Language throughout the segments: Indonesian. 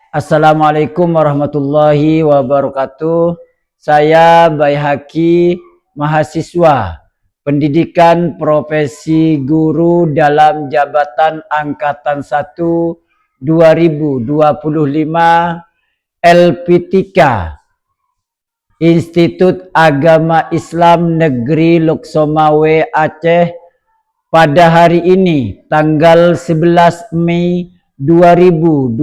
Assalamualaikum warahmatullahi wabarakatuh. Saya Baihaqi, mahasiswa Pendidikan Profesi Guru dalam Jabatan Angkatan 1 2025 LP3 Institut Agama Islam Negeri Lhokseumawe Aceh pada hari ini tanggal 11 Mei 2025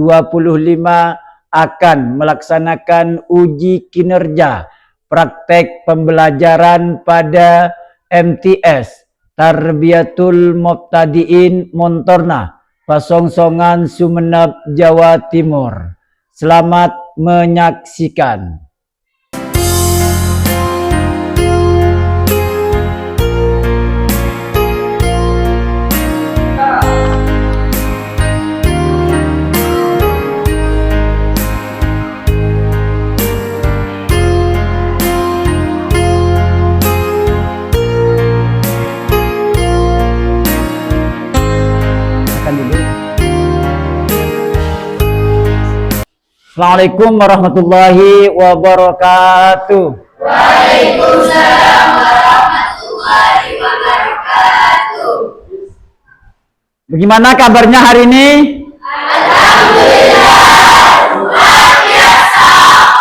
akan melaksanakan uji kinerja praktek pembelajaran pada MTS Tarbiyatul Mubtadiin Montorna, Pasongsongan, Sumeneb, Jawa Timur. Selamat menyaksikan. Assalamualaikum warahmatullahi wabarakatuh. Waalaikumsalam warahmatullahi wabarakatuh. Bagaimana kabarnya hari ini? Alhamdulillah, luar biasa.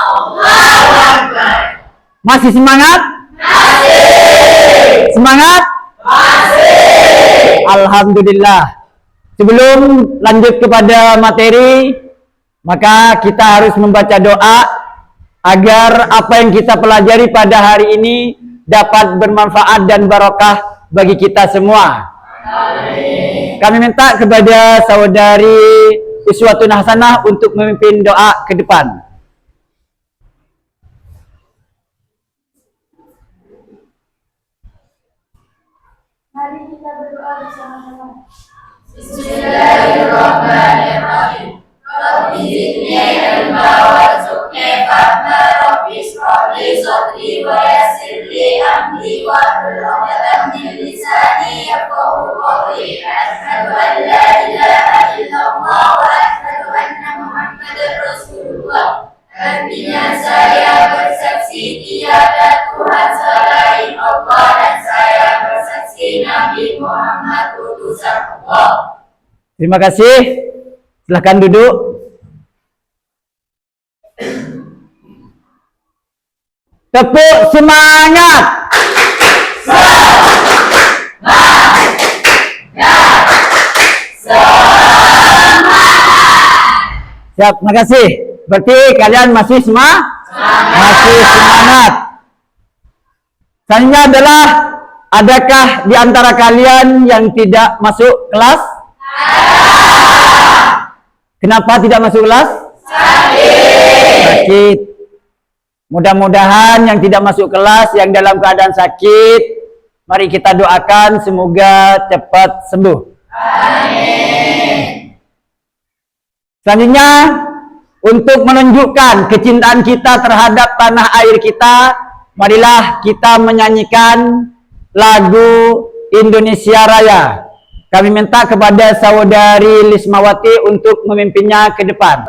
Allahu Akbar. Masih semangat? Masih. Semangat? Masih. Alhamdulillah. Sebelum lanjut kepada materi, maka kita harus membaca doa agar apa yang kita pelajari pada hari ini dapat bermanfaat dan barokah bagi kita semua. Amin. Kami minta kepada saudari Uswatun Hasanah untuk memimpin doa ke depan. Mari kita berdoa bersama-sama. Bismillahirrahmanirrahim. Rabbi zidni ilma warzuqni fahma. Rabbi shrah li sadri wa yassir li amri wahlul 'uqdatam min lisani yafqahu qawli. Asyhadu an la ilaha illallah wa asyhadu anna Muhammadar Rasulullah. Artinya saya bersaksi tiada Tuhan selain Allah dan saya bersaksi Nabi Muhammad utusan Allah. Terima kasih. Silahkan duduk. Tepuk semangat. Siap, makasih. Berarti kalian masih masih semangat. Selanjutnya adalah, adakah di antara kalian yang tidak masuk kelas? Kenapa tidak masuk kelas? Sakit. Mudah-mudahan yang tidak masuk kelas, yang dalam keadaan sakit, mari kita doakan semoga cepat sembuh. Amin. Selanjutnya, untuk menunjukkan kecintaan kita terhadap tanah air kita, marilah kita menyanyikan lagu Indonesia Raya. Kami minta kepada saudari Lismawati untuk memimpinnya ke depan.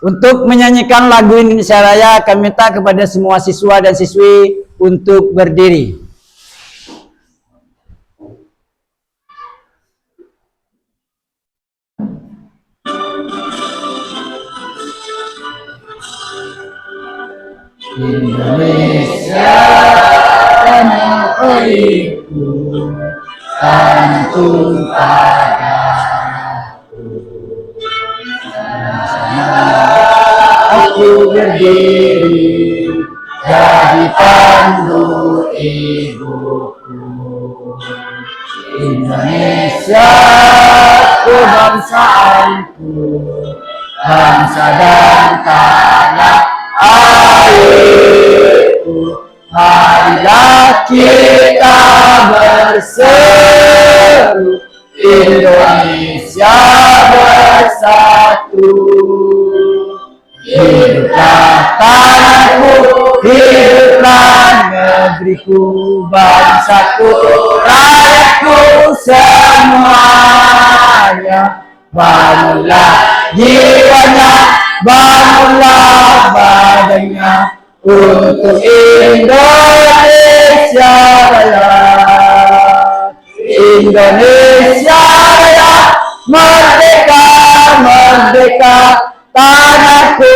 Untuk menyanyikan lagu Indonesia Raya, kami minta kepada semua siswa dan siswi untuk berdiri. Indonesia tanah airku, santun padaku. Sana aku berdiri jadi pandu ibuku. Indonesia kebangsaanku, bangsa dan tanah airku. Marilah kita berseru, Indonesia bersatu. Hiduplah tanahku, hiduplah negeriku, bangsaku, rakyatku semua. semuanya, bangunlah jiwanya, bangunlah badannya untuk Indonesia Raya. Indonesia Raya, merdeka, merdeka, tanahku,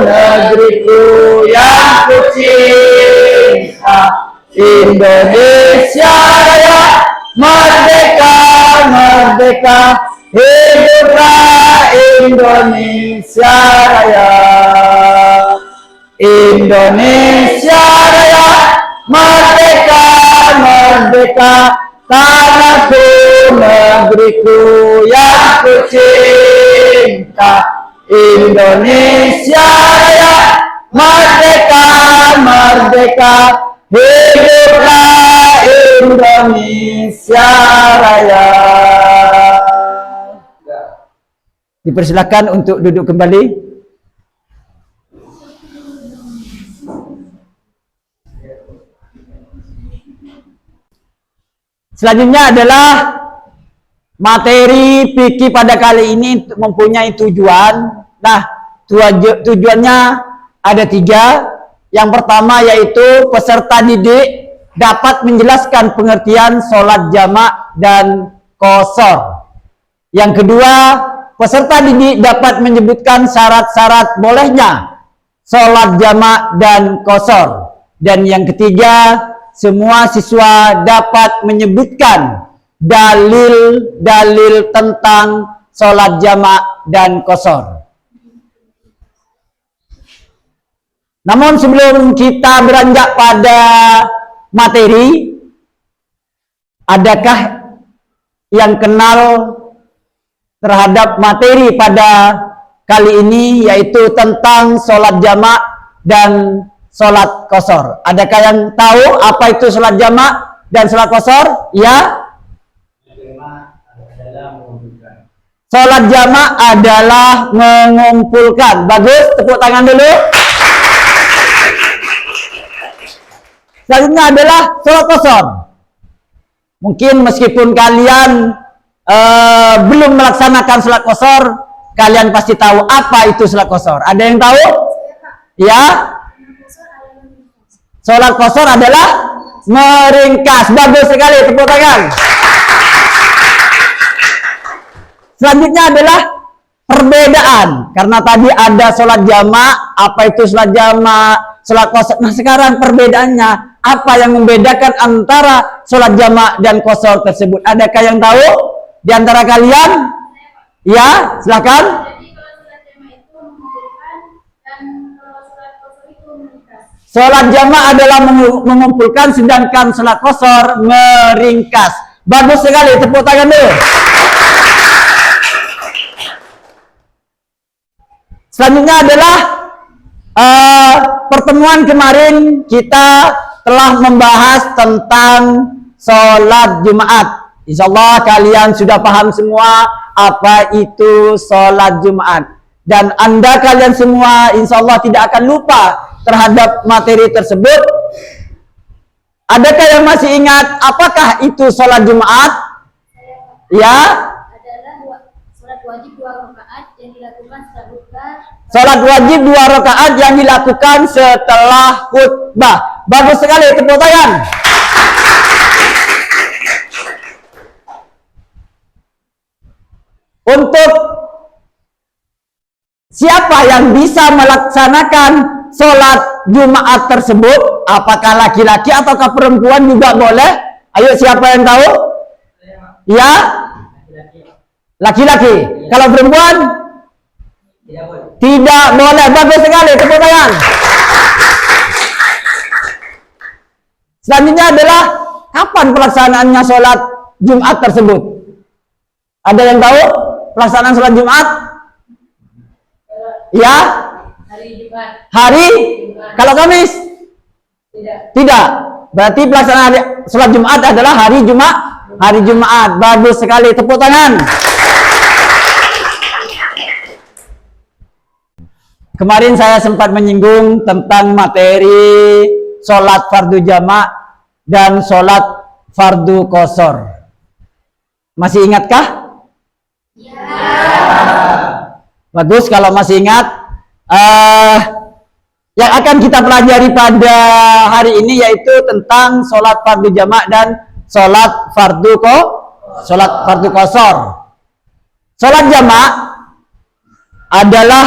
negeriku yang ku cinta. Indonesia Raya, merdeka, merdeka, hiduplah Indonesia Raya. Indonesia Raya, merdeka, merdeka, tanahku, negeriku yang ku cinta. Indonesia Raya, merdeka, merdeka, hiduplah Indonesia Raya. Dipersilakan untuk duduk kembali. Selanjutnya adalah materi fikih pada kali ini mempunyai tujuan. Nah, tujuannya ada 3. Yang pertama yaitu peserta didik dapat menjelaskan pengertian sholat jamak dan qashar. Yang kedua, peserta didik dapat menyebutkan syarat-syarat bolehnya sholat jamak dan qashar. Dan yang ketiga, semua siswa dapat menyebutkan dalil-dalil tentang sholat jamak dan qashar. Namun sebelum kita beranjak pada materi, adakah yang kenal terhadap materi pada kali ini, yaitu tentang sholat jamak dan sholat qashar? Adakah yang tahu apa itu sholat jamak dan sholat qashar? Ya. Sholat jamak adalah mengumpulkan. Bagus, tepuk tangan dulu. Selanjutnya adalah sholat qashar. Mungkin meskipun kalian belum melaksanakan sholat qashar, kalian pasti tahu apa itu sholat qashar. Ada yang tahu? Ya. Sholat qashar adalah meringkas. Bagus sekali, tepuk tangan. Selanjutnya adalah perbedaan. Karena tadi ada sholat jamak, apa itu sholat jamak, sholat qashar. Nah, sekarang perbedaannya, apa yang membedakan antara sholat jamak dan qashar tersebut? Adakah yang tahu di antara kalian? Ya, silakan. Jadi kalau sholat jamak itu mengumpulkan dan kalau sholat qashar itu meringkas. Sholat jamak adalah mengumpulkan, sedangkan sholat qashar meringkas. Bagus sekali, tepuk tangan dulu. Selanjutnya adalah pertemuan kemarin kita telah membahas tentang sholat Jumat. Insyaallah kalian sudah paham semua apa itu sholat Jumat. Dan Anda kalian semua insyaallah tidak akan lupa terhadap materi tersebut. Adakah yang masih ingat apakah itu sholat Jumat? Ya. Adalah sholat wajib 2 rakaat yang dilakukan setelah khutbah. Sholat wajib 2 rakaat yang dilakukan setelah khutbah. Bagus sekali, tepuk tangan. Untuk siapa yang bisa melaksanakan sholat Jumat tersebut, apakah laki-laki ataukah perempuan juga boleh? Ayo, siapa yang tahu? Ya? Laki-laki. Kalau perempuan? Tidak boleh. Bagus sekali, tepuk tangan. Selanjutnya adalah kapan pelaksanaannya sholat Jumat tersebut? Ada yang tahu pelaksanaan sholat Jumat? Ya? Hari Jumat. Hari? Kalau Kamis? Tidak. Berarti pelaksanaan sholat Jumat adalah hari Jumat. Hari Jumat. Bagus sekali, tepuk tangan. Kemarin saya sempat menyinggung tentang materi sholat fardu jamak dan sholat fardu qashar. Masih ingatkah? Bagus kalau masih ingat. Yang akan kita pelajari pada hari ini yaitu tentang sholat fardu jamak dan sholat fardu qasar. Sholat jamak adalah,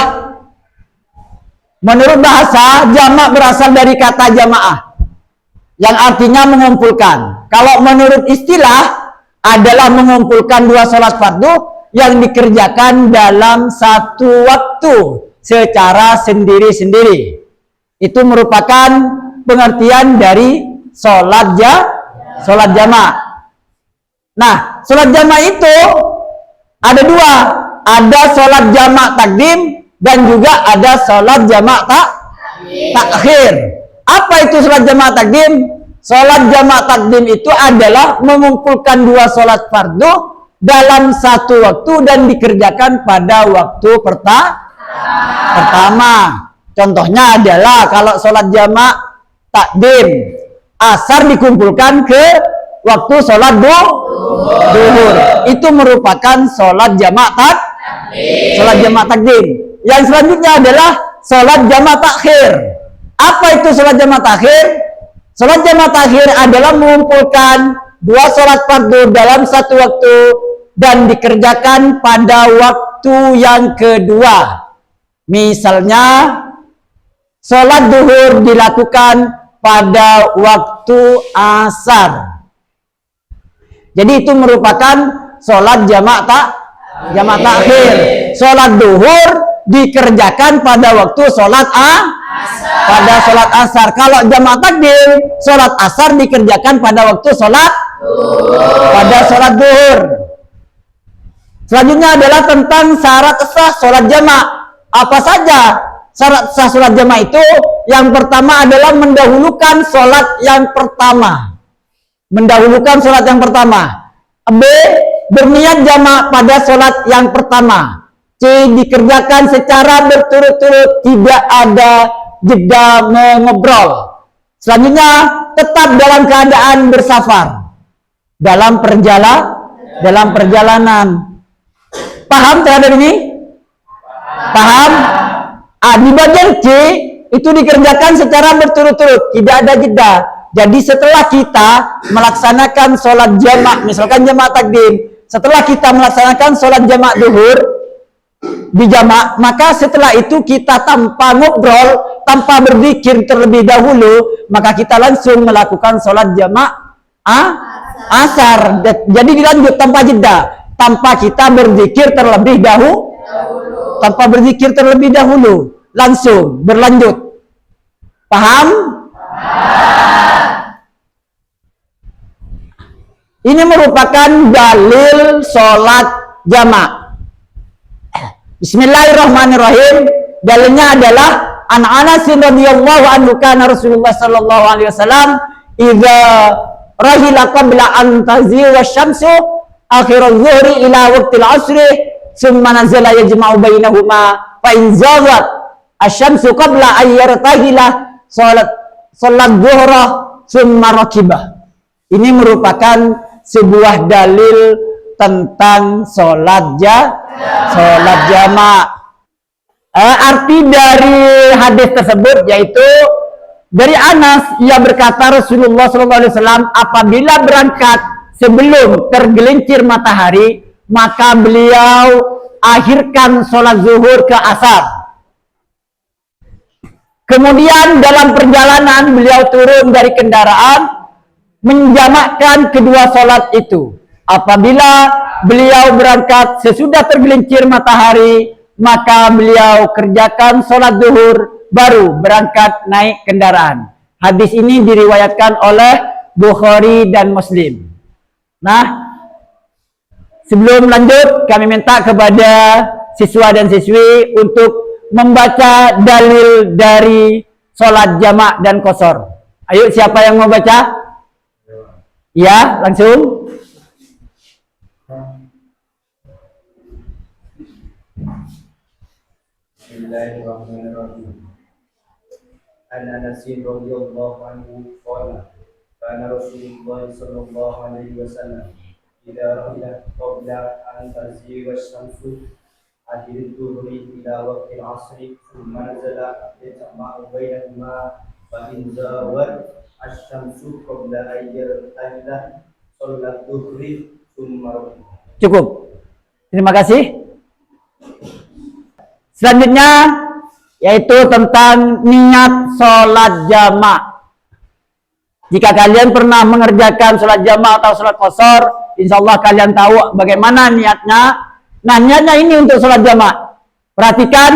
menurut bahasa, jamak berasal dari kata jamaah yang artinya mengumpulkan. Kalau menurut istilah adalah mengumpulkan dua sholat fardu yang dikerjakan dalam satu waktu secara sendiri-sendiri. Itu merupakan pengertian dari sholat jamak. Nah, sholat jamak itu ada dua. Ada sholat jamak takdim dan juga ada sholat jamak takhir. Apa itu sholat jamak takdim? Sholat jamak takdim itu adalah mengumpulkan dua sholat fardu dalam satu waktu dan dikerjakan pada waktu pertama. Contohnya adalah kalau sholat jamak takdim, asar dikumpulkan ke waktu sholat duhur. Itu merupakan sholat jamak takdim. Yang selanjutnya adalah sholat jamak takhir. Apa itu sholat jamak takhir? Sholat jamak takhir adalah mengumpulkan dua sholat fardu dalam satu waktu dan dikerjakan pada waktu yang kedua. Misalnya, sholat duhur dilakukan pada waktu asar. Jadi itu merupakan sholat jamak takhir. Sholat duhur dikerjakan pada waktu sholat asar. Kalau jamak takdim, sholat asar dikerjakan pada waktu sholat duhur. Selanjutnya adalah tentang syarat sah sholat jamak. Apa saja syarat sah sholat jamak itu? Yang pertama adalah mendahulukan sholat yang pertama. B. Berniat jamak pada sholat yang pertama. C. Dikerjakan secara berturut-turut, tidak ada jeda mengobrol. Selanjutnya, tetap dalam keadaan bersafar, dalam perjalanan. Paham terhadap ini? Paham? Di bagian C itu dikerjakan secara berturut-turut, tidak ada jeda. Jadi setelah kita melaksanakan sholat jamak, misalkan jamak takdim, setelah kita melaksanakan sholat jamak duhur di jamak, maka setelah itu kita tanpa ngobrol, tanpa berzikir terlebih dahulu, maka kita langsung melakukan sholat jamak asar. Jadi dilanjut tanpa jeda, tanpa kita berzikir terlebih dahulu, langsung berlanjut. Paham? Ini merupakan dalil sholat jamak. Bismillahirrahmanirrahim. Dalilnya adalah an Anas radhiyallahu anhu kana Rasulullah sallallahu alaihi wasallam idza rahila qabla an tazira syamsu akhir adh-dhuhri ila waqtil 'ashri thumma nazala yajma'u bainahuma fa in zaghat asy-syamsu qabla an yartahila salat dhuhra thumma rakibah. Ini merupakan sebuah dalil tentang sholat jamak. Arti dari hadis tersebut yaitu dari Anas, ia berkata Rasulullah SAW apabila berangkat sebelum tergelincir matahari, maka beliau akhirkan sholat zuhur ke asar. Kemudian dalam perjalanan beliau turun dari kendaraan menjamakkan kedua sholat itu. Apabila beliau berangkat sesudah tergelincir matahari, maka beliau kerjakan sholat duhur, baru berangkat naik kendaraan. Hadis ini diriwayatkan oleh Bukhari dan Muslim. Nah, sebelum lanjut, kami minta kepada siswa dan siswi untuk membaca dalil dari sholat jamak dan qasar. Ayo, siapa yang mau baca? Ya, langsung. Bismillahirrahmanirrahim. An Anas radhiyallahu anhu qala kana Rasulullah sallallahu alaihi wasallam إذا رحل قبل أن تزيغ الشمس أهل الظهر إلى وقت العصر ثم نزل يجمع بينهما فإن زاغت الشمس قبل أن يرتد صلى الظهر ثم رحل. Cukup. Terima kasih. Selanjutnya yaitu tentang niat sholat jamak. Jika kalian pernah mengerjakan sholat jamak atau sholat qashar, insya Allah kalian tahu bagaimana niatnya. Nah, niatnya ini untuk sholat jamak. Perhatikan.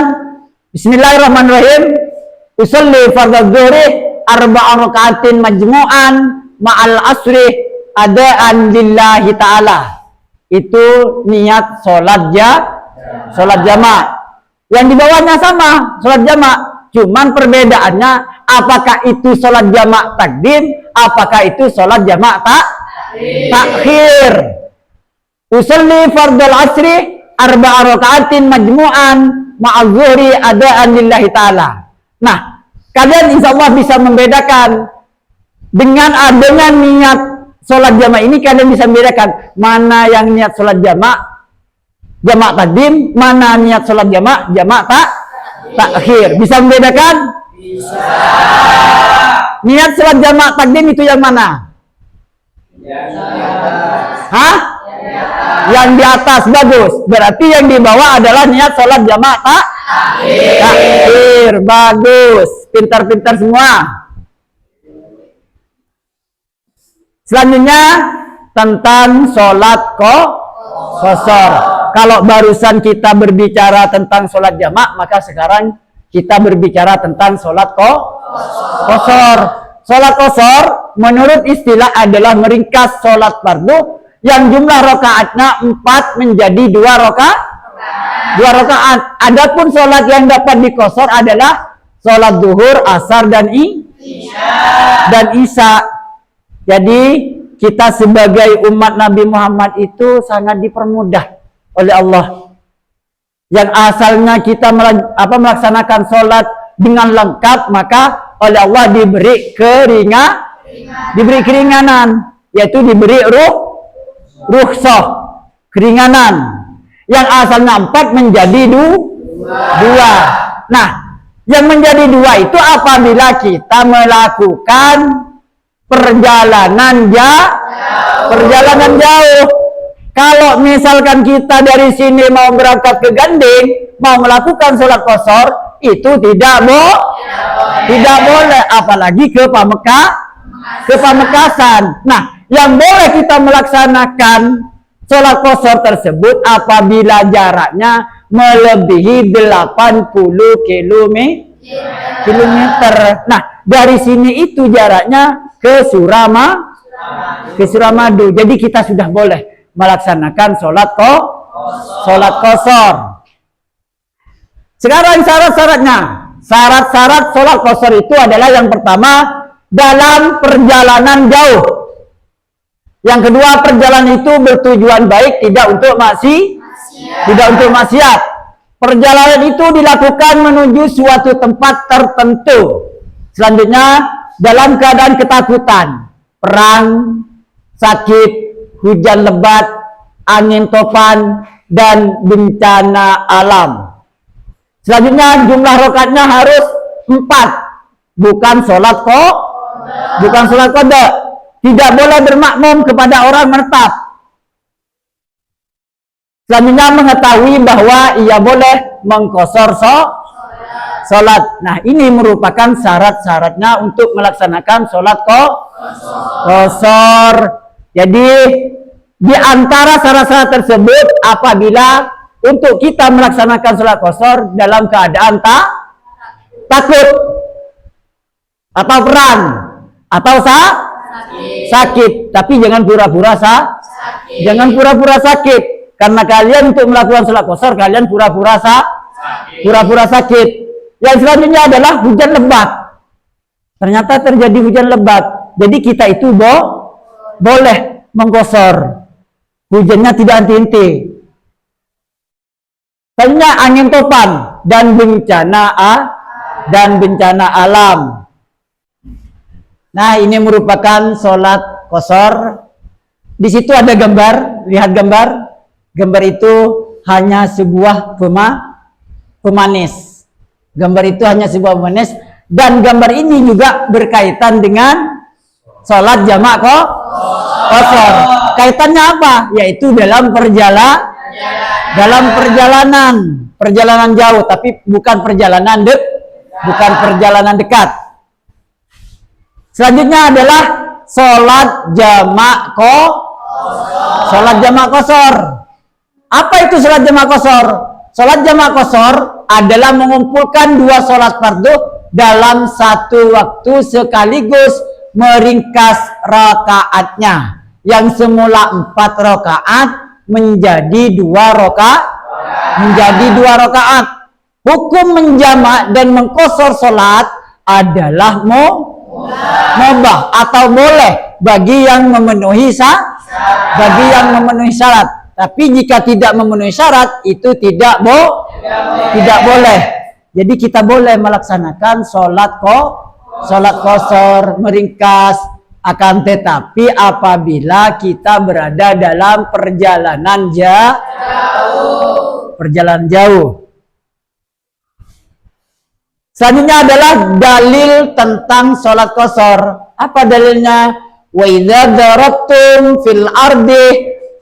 Bismillahirrahmanirrahim. Usolli fardhu dhuhri arba'a raka'atin majmu'an ma'al asri adaan lillahi ta'ala. Itu niat sholat jamak. Yang di bawahnya sama, sholat jamak. Cuman perbedaannya, apakah itu sholat jamak takdim, apakah itu sholat jamak takhir. Usolli fardhu asri arba'a raka'atin majmu'an ma'al zuhri adaan lillahi ta'ala. Nah, kalian insya Allah bisa membedakan dengan adanya niat sholat jamak ini. Kalian bisa membedakan mana yang niat sholat jamak takdim, mana niat sholat jamak takhir. Bisa membedakan? Bisa. Niat sholat jamak takdim itu yang mana? Hah? Yang di atas, bagus. Berarti yang di bawah adalah niat sholat jamak takhir. Bagus. Pintar-pintar semua. Selanjutnya tentang sholat qashar. Kalau barusan kita berbicara tentang sholat jamak, maka sekarang kita berbicara tentang sholat qashar. Sholat qashar menurut istilah adalah meringkas sholat fardu yang jumlah rakaatnya 4 menjadi 2 rakaat. Adapun sholat yang dapat diqashar adalah sholat zuhur, asar dan isya. Jadi kita sebagai umat Nabi Muhammad itu sangat dipermudah oleh Allah. Yang asalnya kita melaksanakan sholat dengan lengkap, maka oleh Allah diberi keringanan, yaitu diberi rukhsah, keringanan. Yang asalnya 4 menjadi 2. Nah, yang menjadi 2 itu apabila kita melakukan perjalanan jauh. Kalau misalkan kita dari sini mau berangkat ke Ganding, mau melakukan sholat qashar, itu tidak boleh, apalagi ke Pamekasan. Nah, yang boleh kita melaksanakan sholat qashar tersebut apabila jaraknya melebihi 80 kilometer. Nah, dari sini itu jaraknya ke Suramadu. Jadi kita sudah boleh melaksanakan sholat qashar. Sekarang syarat-syaratnya. Syarat-syarat sholat qashar itu adalah yang pertama, dalam perjalanan jauh. Yang kedua, perjalanan itu bertujuan baik, tidak untuk maksiat. Perjalanan itu dilakukan menuju suatu tempat tertentu. Selanjutnya, dalam keadaan ketakutan, perang, sakit, hujan lebat, angin topan, dan bencana alam. Selanjutnya jumlah rakaatnya harus 4, bukan sholat qada. Tidak boleh bermakmum kepada orang menetap. Selanjutnya mengetahui bahwa ia boleh mengqashar sholat. Nah, ini merupakan syarat-syaratnya untuk melaksanakan sholat qashar. Jadi di antara syarat-syarat tersebut, apabila untuk kita melaksanakan sholat qashar dalam keadaan takut atau perang atau sakit, tapi jangan pura-pura sakit. Karena kalian untuk melakukan sholat qashar kalian pura-pura sakit. Yang selanjutnya adalah hujan lebat. Ternyata terjadi hujan lebat. Jadi kita itu boleh mengqashar. Hujannya tidak henti-henti. Selanjutnya angin topan dan bencana alam. Nah, ini merupakan sholat qashar. Di situ ada gambar, lihat gambar. Gambar itu hanya sebuah pemanis. Gambar itu hanya sebuah pemanis, dan gambar ini juga berkaitan dengan sholat jamak qashar. Kaitannya apa? Yaitu dalam perjalanan jauh, tapi bukan perjalanan dekat. Selanjutnya adalah sholat jamak qashar. Apa itu sholat jamak qashar? Sholat jamak qashar adalah mengumpulkan dua sholat fardu dalam satu waktu sekaligus, meringkas rakaatnya yang semula 4 rakaat menjadi 2 rakaat. Hukum menjamak dan mengqashar sholat adalah mubah atau boleh bagi yang memenuhi syarat. Tapi jika tidak memenuhi syarat itu tidak boleh. Jadi kita boleh melaksanakan sholat qashar, meringkas, akan tetapi apabila kita berada dalam perjalanan jauh. Selanjutnya adalah dalil tentang sholat qashar. Apa dalilnya? Wa idza darabtum fil ardi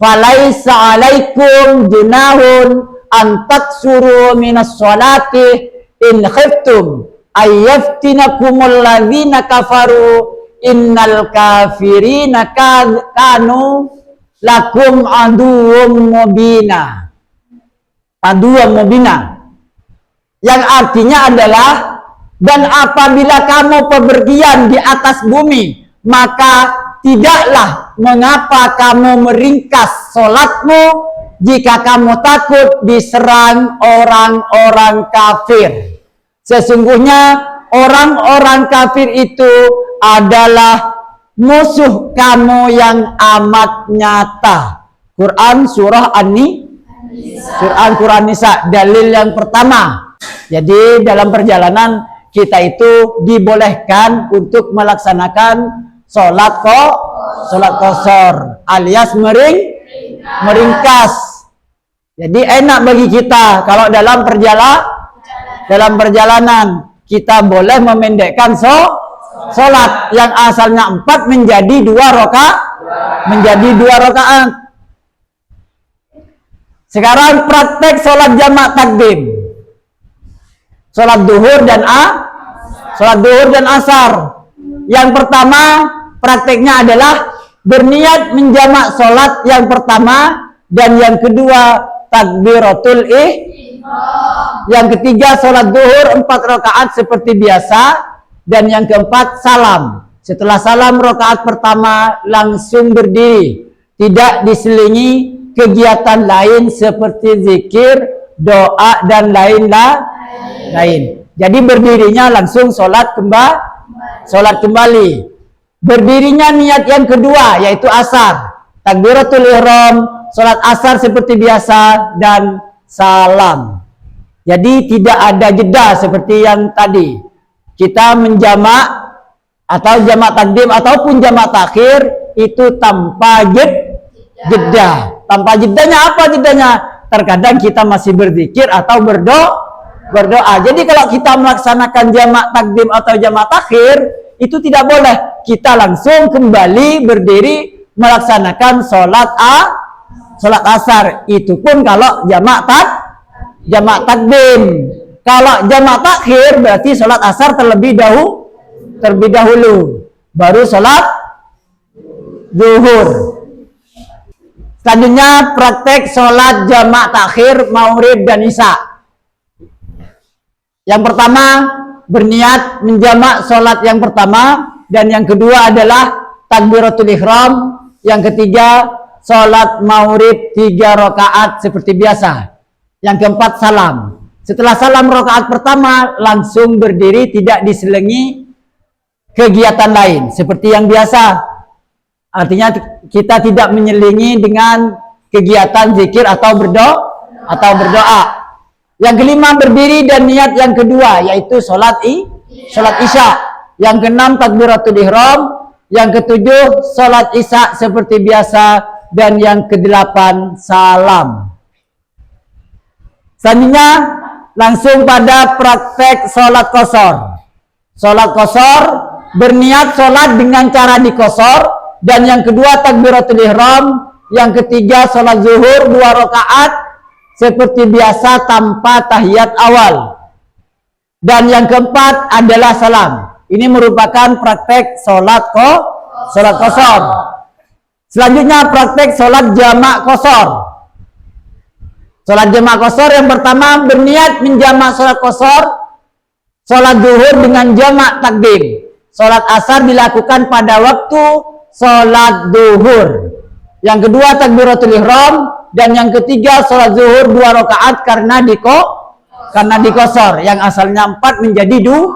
falaisa 'alaikum junahun an taksuru minas sholati in khiftum ayyaftinakumul ladzina kafaru innal kafirina kanu lakum aduwwum mubina. Yang artinya adalah, dan apabila kamu bepergian di atas bumi, maka tidaklah mengapa kamu meringkas sholatmu jika kamu takut diserang orang-orang kafir. Sesungguhnya orang-orang kafir itu adalah musuh kamu yang amat nyata. Quran surah Quran Nisa, dalil yang pertama. Jadi dalam perjalanan kita itu dibolehkan untuk melaksanakan sholat qashar alias meringkas. Jadi enak bagi kita kalau dalam perjalanan kita boleh memendekkan sholat yang asalnya 4 menjadi 2 rakaat. Sekarang praktek sholat jamak takdim, sholat duhur dan asar. Yang pertama prakteknya adalah berniat menjamak sholat yang pertama, dan yang kedua takbiratul ihram. Yang ketiga sholat duhur 4 rakaat seperti biasa, dan yang keempat salam. Setelah salam rakaat pertama langsung berdiri, tidak diselingi kegiatan lain seperti zikir, doa dan lain. Jadi berdirinya langsung sholat kembali. Berdirinya niat yang kedua yaitu asar, takbiratul ihram, sholat asar seperti biasa dan salam. Jadi tidak ada jeda seperti yang tadi. Kita menjamak atau jamak takdim ataupun jamak takhir itu tanpa jeda. Tanpa jedanya apa jedanya? Terkadang kita masih berzikir atau berdoa. Jadi kalau kita melaksanakan jamak takdim atau jamak takhir itu tidak boleh. Kita langsung kembali berdiri melaksanakan sholat asar. Itu pun kalau jamak takdim. Kalau jamak takhir berarti sholat asar terlebih dahulu, baru sholat zuhur. Selanjutnya praktek sholat jamak takhir maghrib dan isya. Yang pertama berniat menjamak sholat yang pertama, dan yang kedua adalah takbiratul ihram. Yang ketiga sholat maghrib 3 rakaat seperti biasa. Yang keempat salam. Setelah salam rakaat pertama langsung berdiri, tidak diselingi kegiatan lain seperti yang biasa. Artinya kita tidak menyelingi dengan kegiatan zikir atau berdoa. Yang kelima berdiri dan niat yang kedua yaitu sholat isya. Yang keenam takbiratul ihram. Yang ketujuh, sholat isya seperti biasa. Dan yang kedelapan, salam. Selanjutnya, langsung pada praktek sholat qashar. Sholat qashar, berniat sholat dengan cara dikosor. Dan yang kedua, takbiratul ihram. Yang ketiga, sholat zuhur 2 rakaat seperti biasa tanpa tahiyat awal. Dan yang keempat adalah salam. Ini merupakan praktek sholat qashar. Selanjutnya praktek sholat jamak qashar. Sholat jamak qashar yang pertama, berniat menjamak sholat qashar. Sholat zuhur dengan jamak takdim. Sholat asar dilakukan pada waktu sholat zuhur. Yang kedua, takbiratul ihram. Dan yang ketiga, sholat zuhur 2 rakaat karena dikosor. Yang asalnya 4 menjadi 2.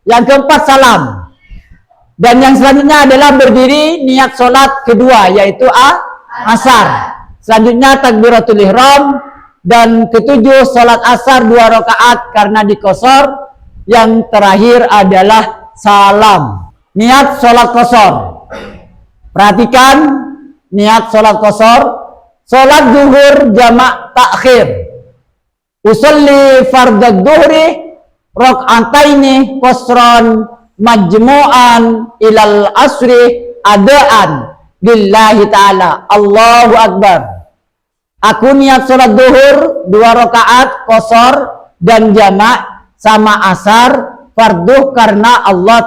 Yang keempat, salam. Dan yang selanjutnya adalah berdiri niat sholat kedua, yaitu asar. Selanjutnya takbiratul ihram. Dan ketujuh, sholat asar 2 rakaat karena dikosor. Yang terakhir adalah salam. Niat sholat qashar. Perhatikan niat sholat qashar. Sholat zuhur jamak takhir. Usolli fardad duhri rak'ataini qasran majmu'an ilal asri adaan lillahi ta'ala. Allahu akbar. Aku niat sholat zuhur 2 rakaat qashar dan jamak sama asar farduh karena Allah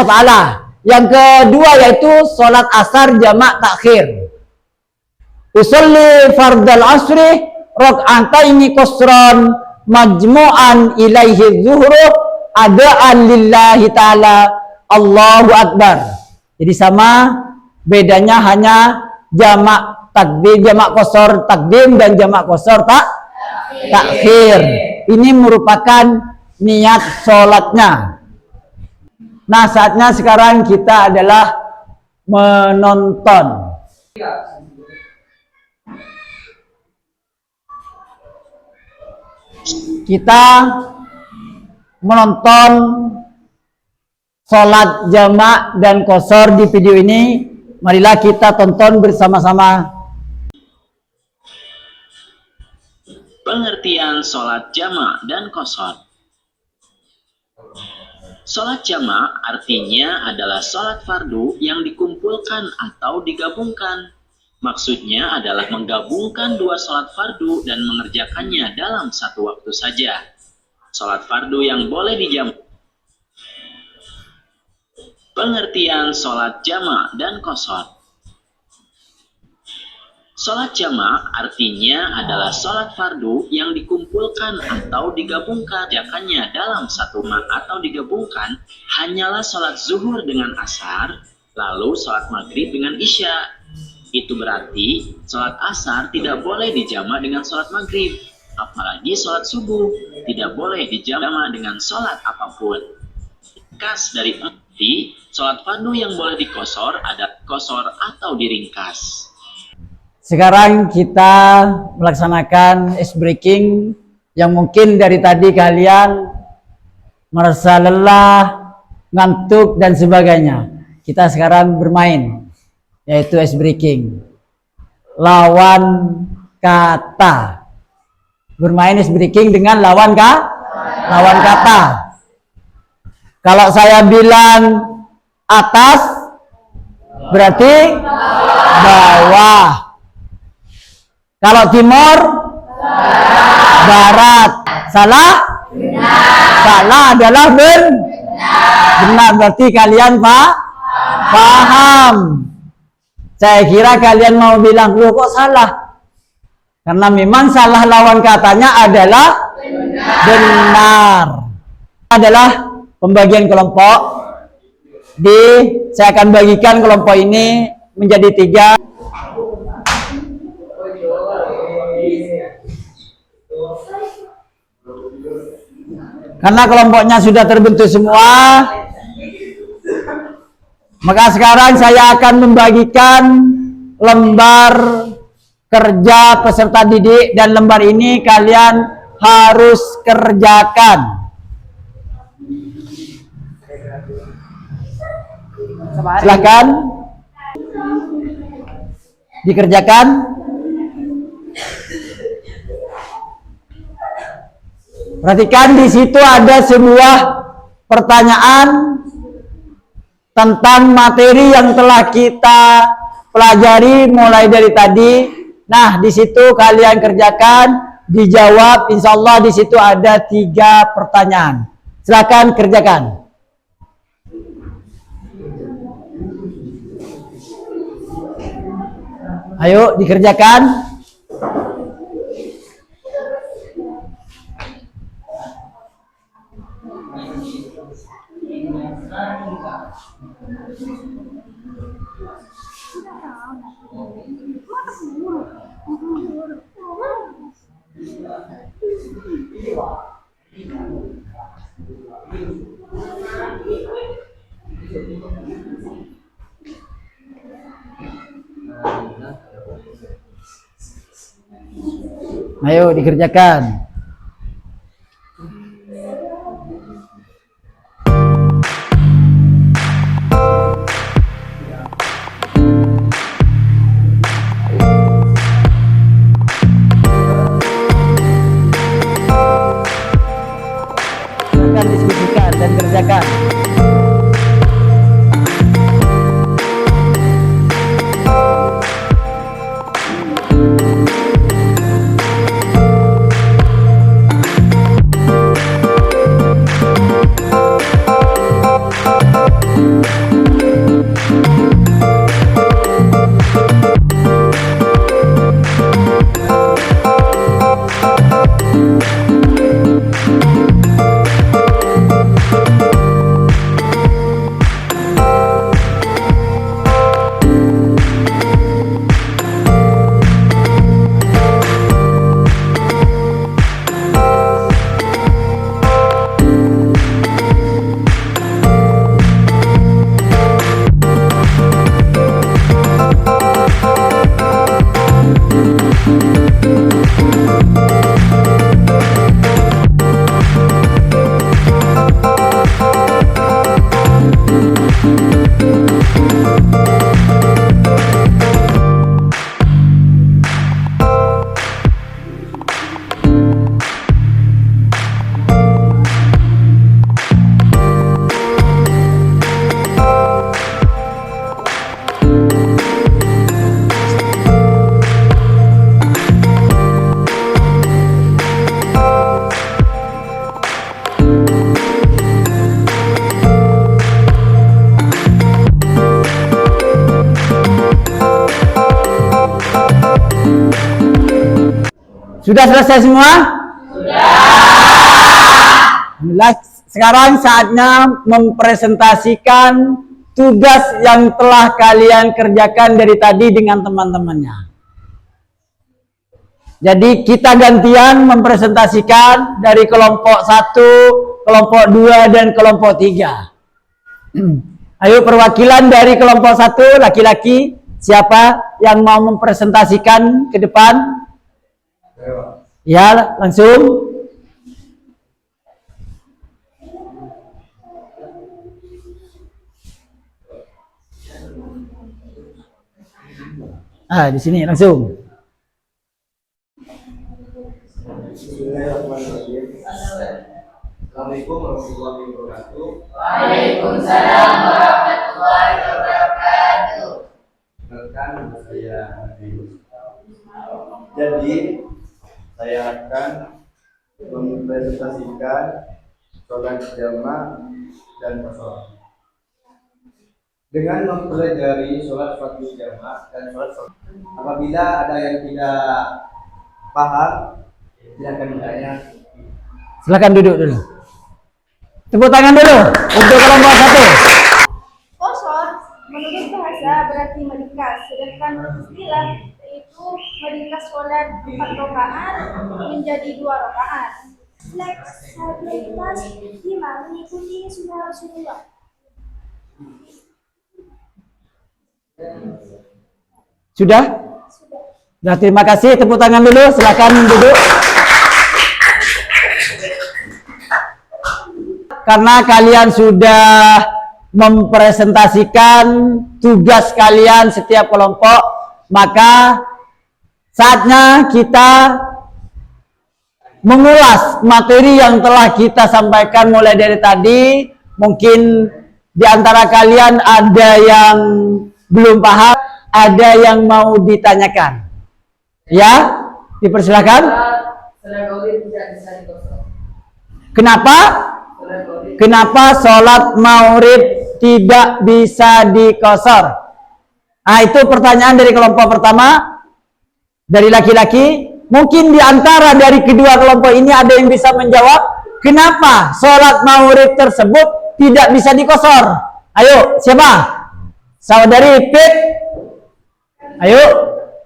Ta'ala. Yang kedua yaitu sholat asar jamak takhir. Usolli fardal asri rak'ataini qasran majmu'an ilaihi zuhru adaan lillahi ta'ala. Allahu akbar. Jadi sama, bedanya hanya jamak takdim, jamak qashar takdim dan jamak qashar takhir. Ini merupakan niat sholatnya. Nah, saatnya sekarang kita adalah menonton. Kita menonton sholat jamak dan qashar di video ini. Marilah kita tonton bersama-sama. Pengertian sholat jamak dan qashar. Sholat jamak artinya adalah sholat fardu yang dikumpulkan atau digabungkan. Maksudnya adalah menggabungkan 2 sholat fardu dan mengerjakannya dalam satu waktu saja. Sholat fardu yang boleh dijamak. Pengertian sholat jamak dan qashar. Sholat jamak artinya adalah sholat fardu yang dikumpulkan atau digabungkan. Kerjakannya dalam satu atau digabungkan hanyalah sholat zuhur dengan asar, lalu sholat maghrib dengan isya. Itu berarti sholat asar tidak boleh dijamak dengan sholat maghrib, apalagi sholat subuh tidak boleh dijamak dengan sholat apapun. Ringkas dari sholat fardu yang boleh dikosor ada kosor atau diringkas. Sekarang kita melaksanakan ice breaking yang mungkin dari tadi kalian merasa lelah, ngantuk dan sebagainya. Kita sekarang bermain, yaitu ice breaking. Lawan kata. Bermain ice breaking dengan lawan kata. Kalau saya bilang atas, berarti bawah. Kalau timur, barat. Salah? Salah adalah benar. Berarti kalian paham. Saya kira kalian mau bilang, loh kok salah? Karena memang salah lawan katanya adalah benar. Adalah pembagian kelompok. Saya akan bagikan kelompok ini menjadi 3. Karena kelompoknya sudah terbentuk semua, maka sekarang saya akan membagikan lembar kerja peserta didik dan lembar ini kalian harus kerjakan. Silakan dikerjakan. Perhatikan di situ ada sebuah pertanyaan tentang materi yang telah kita pelajari mulai dari tadi. Nah, di situ kalian kerjakan, dijawab. Insya Allah di situ ada 3 pertanyaan. Silakan kerjakan. Ayo dikerjakan. Ayo dikerjakan. Silakan diskusikan dan kerjakan. Sudah selesai semua? Sudah. Alhamdulillah, sekarang saatnya mempresentasikan tugas yang telah kalian kerjakan dari tadi dengan teman-temannya. Jadi kita gantian mempresentasikan dari kelompok 1, kelompok 2, dan kelompok 3. Ayo perwakilan dari kelompok 1, laki-laki, siapa yang mau mempresentasikan ke depan? Ya, langsung. Di sini langsung. Bismillahirrahmanirrahim. Assalamualaikum warahmatullahi wabarakatuh. Waalaikumsalam warahmatullahi wabarakatuh. Perkenalkan, nama saya Nabi. Jadi saya akan mempresentasikan sholat jamaah dan kosong. Dengan mempelajari sholat fardu jamaah dan sholat kosong, apabila ada yang tidak paham, silakan bertanya. Silakan duduk dulu. Tepuk tangan dulu untuk kelompok 1. Qasar menurut bahasa berarti meringkas, sedangkan istilah yaitu meringkas sholat 4 rakaat menjadi 2 rakaat. Fleksibilitas imam mengikuti sunnah Rasulullah. Sudah? Sudah, terima kasih. Tepuk tangan dulu. Silakan duduk. Karena kalian sudah mempresentasikan tugas kalian setiap kelompok, maka saatnya kita mengulas materi yang telah kita sampaikan mulai dari tadi. Mungkin di antara kalian ada yang belum paham, ada yang mau ditanyakan. Ya, dipersilakan. Kenapa? Kenapa sholat maghrib tidak bisa dikosor? Nah, itu pertanyaan dari kelompok pertama, dari laki-laki. Mungkin di antara dari kedua kelompok ini ada yang bisa menjawab, kenapa sholat maghrib tersebut tidak bisa dikosor? Ayo, siapa? Saudari Pip. Ayo.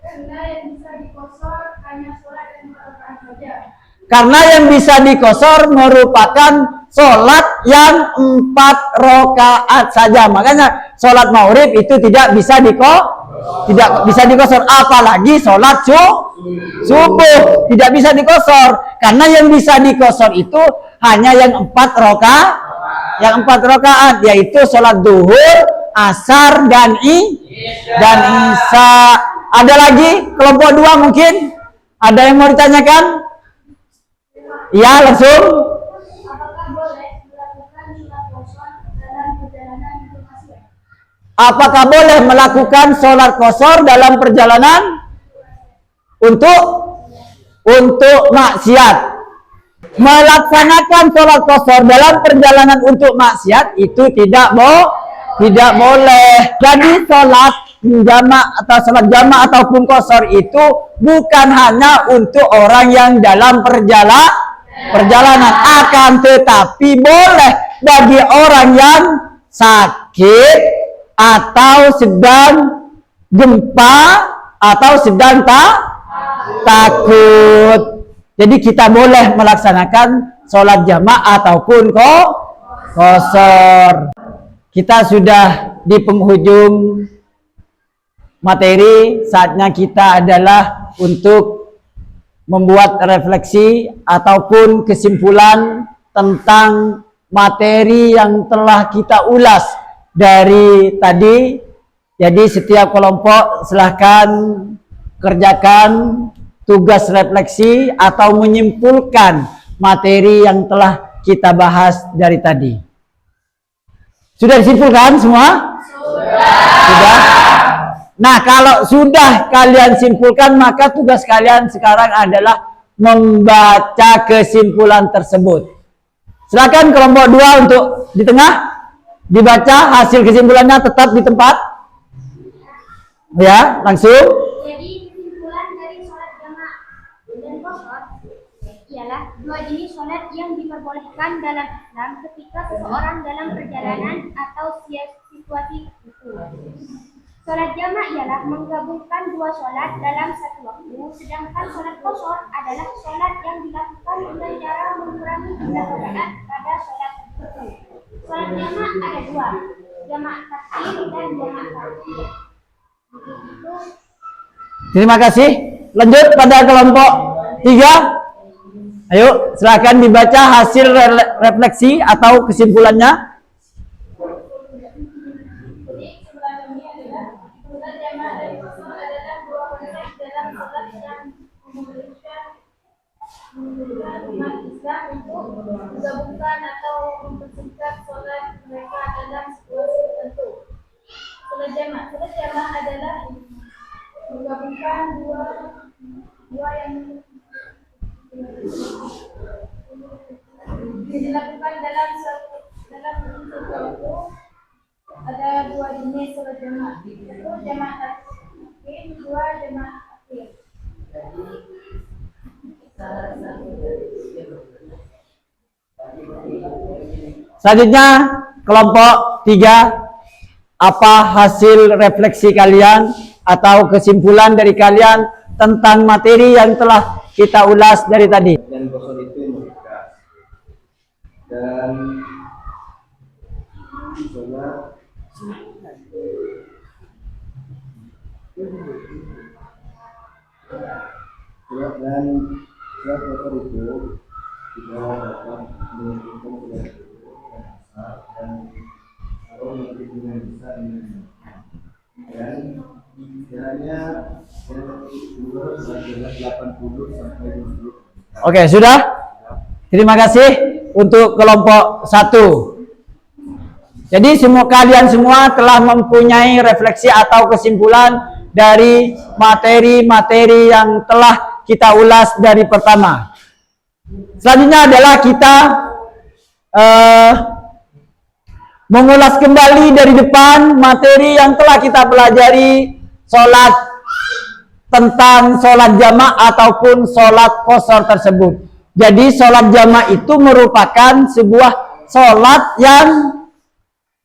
Karena yang bisa dikosor hanya sholat dan rakaat saja. Karena yang bisa dikosor merupakan sholat yang 4 rakaat saja. Makanya sholat maghrib itu tidak bisa dikosor. Apalagi sholat subuh tidak bisa dikosor. Karena yang bisa dikosor itu hanya yang 4 rakaat, yaitu sholat duhur, asar, dan isya. Ada lagi kelompok 2 mungkin? Ada yang mau ditanyakan? Iya, langsung. Apakah boleh melakukan sholat kosor dalam perjalanan? Apakah boleh melakukan sholat kosor dalam perjalanan untuk maksiat? Melaksanakan sholat kosor dalam perjalanan untuk maksiat itu tidak boleh. Jadi sholat jamak ataupun kosor itu bukan hanya untuk orang yang dalam perjalanan, akan tetapi boleh bagi orang yang sakit atau sedang gempa atau sedang takut. Jadi kita boleh melaksanakan sholat jamak ataupun kosor. Kita sudah di penghujung materi, saatnya kita adalah untuk membuat refleksi ataupun kesimpulan tentang materi yang telah kita ulas dari tadi. Jadi setiap kelompok silahkan kerjakan tugas refleksi atau menyimpulkan materi yang telah kita bahas dari tadi. Sudah disimpulkan semua? Sudah. Nah, kalau sudah kalian simpulkan, maka tugas kalian sekarang adalah membaca kesimpulan tersebut. Silakan kelompok 2 untuk di tengah dibaca hasil kesimpulannya, tetap di tempat. Ya, langsung. Jadi kesimpulan dari sholat jamak dan kosor ialah dua jenis sholat yang diperbolehkan dalam Islam ketika seseorang dalam perjalanan atau situasi itu. Sholat jamak ialah menggabungkan dua sholat dalam satu waktu, sedangkan sholat kosor adalah sholat yang dilakukan dengan cara mengurangi jumlah rakaat pada sholat tertentu. Sholat jamak ada dua, jamak taksir dan jamak tarjih. Terima kasih. Lanjut pada kelompok 3. Ayo, silakan dibaca hasil refleksi atau kesimpulannya. Umat Islam untuk menggabungkan atau mempersingkat sholat mereka dalam situasi tertentu. Sholat jamak adalah menggabungkan dua yang dilakukan dalam satu waktu. Ada dua jenis sholat jamak, yaitu jamak taksir, dua jamak akhir. Selanjutnya kelompok 3, apa hasil refleksi kalian atau kesimpulan dari kalian tentang materi yang telah kita ulas dari tadi? Dan kosor itu mereka dan sholat dan sholat kosor itu tidak dapat menentukan sholat dan atau menghitungan besar dan istilahnya yang kedua adalah 80 sampai 20. Oke, sudah? Terima kasih untuk kelompok 1. Jadi kalian semua telah mempunyai refleksi atau kesimpulan dari materi-materi yang telah kita ulas dari pertama. Selanjutnya adalah kita mengulas kembali dari depan materi yang telah kita pelajari, tentang sholat jamak ataupun sholat qashar tersebut. Jadi sholat jamak itu merupakan sebuah sholat yang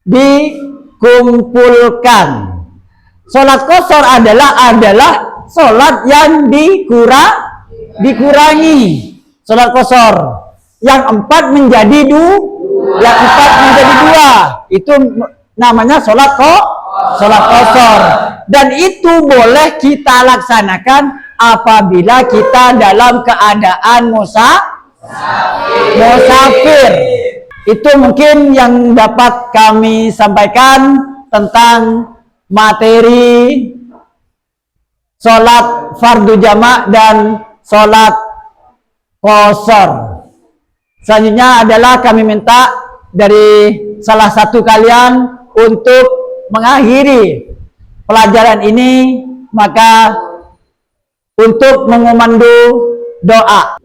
dikumpulkan. Sholat qashar adalah sholat yang dikurangi. Sholat qashar yang 4 menjadi 2, itu namanya sholat qashar. Dan itu boleh kita laksanakan apabila kita dalam keadaan musafir. Itu mungkin yang dapat kami sampaikan tentang materi sholat fardu jamak dan sholat qashar. Selanjutnya adalah kami minta dari salah satu kalian untuk mengakhiri pelajaran ini, maka untuk mengumandu doa.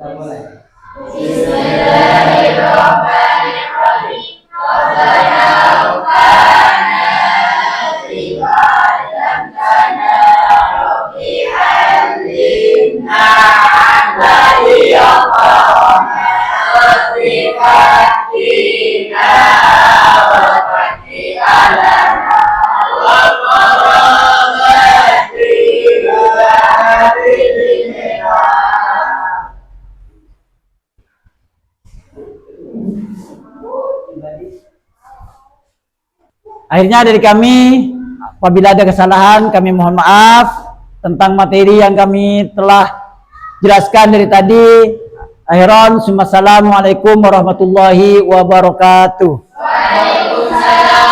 Akhirnya dari kami, apabila ada kesalahan, kami mohon maaf tentang materi yang kami telah jelaskan dari tadi. Akhiran, assalamualaikum warahmatullahi wabarakatuh. Waalaikumsalam.